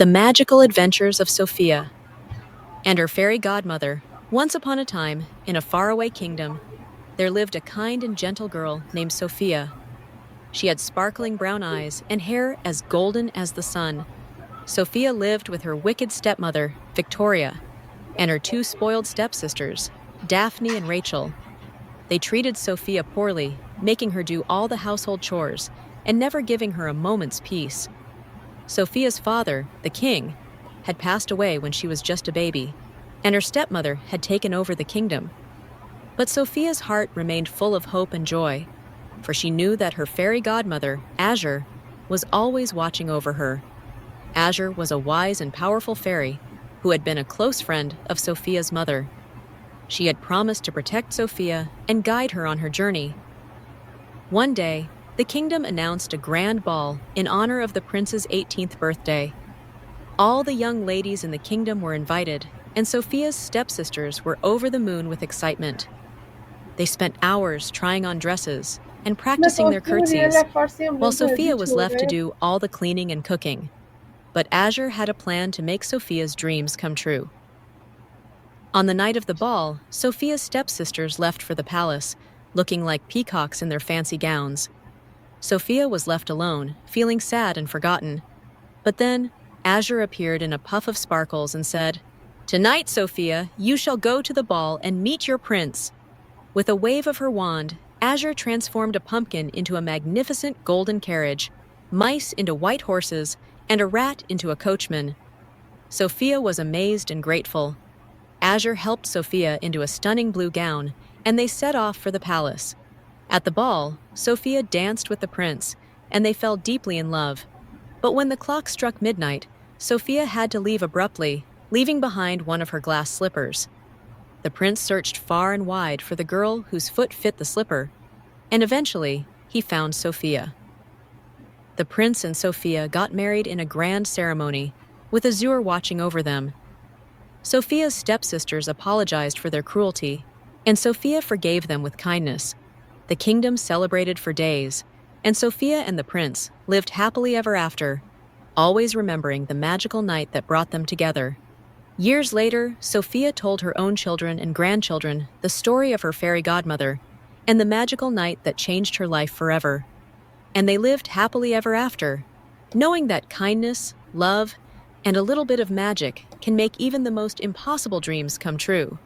The Magical Adventures of Sophia and her fairy godmother. Once upon a time, in a faraway kingdom, there lived a kind and gentle girl named Sophia. She had sparkling brown eyes and hair as golden as the sun. Sophia lived with her wicked stepmother, Victoria, and her two spoiled stepsisters, Daphne and Rachel. They treated Sophia poorly, making her do all the household chores and never giving her a moment's peace. Sophia's father, the king, had passed away when she was just a baby, and her stepmother had taken over the kingdom. But Sophia's heart remained full of hope and joy, for she knew that her fairy godmother, Azure, was always watching over her. Azure was a wise and powerful fairy who had been a close friend of Sophia's mother. She had promised to protect Sophia and guide her on her journey. One day, the kingdom announced a grand ball in honor of the prince's 18th birthday. All the young ladies in the kingdom were invited, and Sophia's stepsisters were over the moon with excitement. They spent hours trying on dresses and practicing their curtsies, while Sophia was left to do all the cleaning and cooking. But Azure had a plan to make Sophia's dreams come true. On the night of the ball, Sophia's stepsisters left for the palace, looking like peacocks in their fancy gowns. Sophia was left alone, feeling sad and forgotten. But then, Azure appeared in a puff of sparkles and said, "Tonight, Sophia, you shall go to the ball and meet your prince." With a wave of her wand, Azure transformed a pumpkin into a magnificent golden carriage, mice into white horses, and a rat into a coachman. Sophia was amazed and grateful. Azure helped Sophia into a stunning blue gown, and they set off for the palace. At the ball, Sophia danced with the prince, and they fell deeply in love. But when the clock struck midnight, Sophia had to leave abruptly, leaving behind one of her glass slippers. The prince searched far and wide for the girl whose foot fit the slipper, and eventually, he found Sophia. The prince and Sophia got married in a grand ceremony, with Azure watching over them. Sophia's stepsisters apologized for their cruelty, and Sophia forgave them with kindness. The kingdom celebrated for days, and Sophia and the prince lived happily ever after, always remembering the magical night that brought them together. Years later, Sophia told her own children and grandchildren the story of her fairy godmother and the magical night that changed her life forever. And they lived happily ever after, knowing that kindness, love, and a little bit of magic can make even the most impossible dreams come true.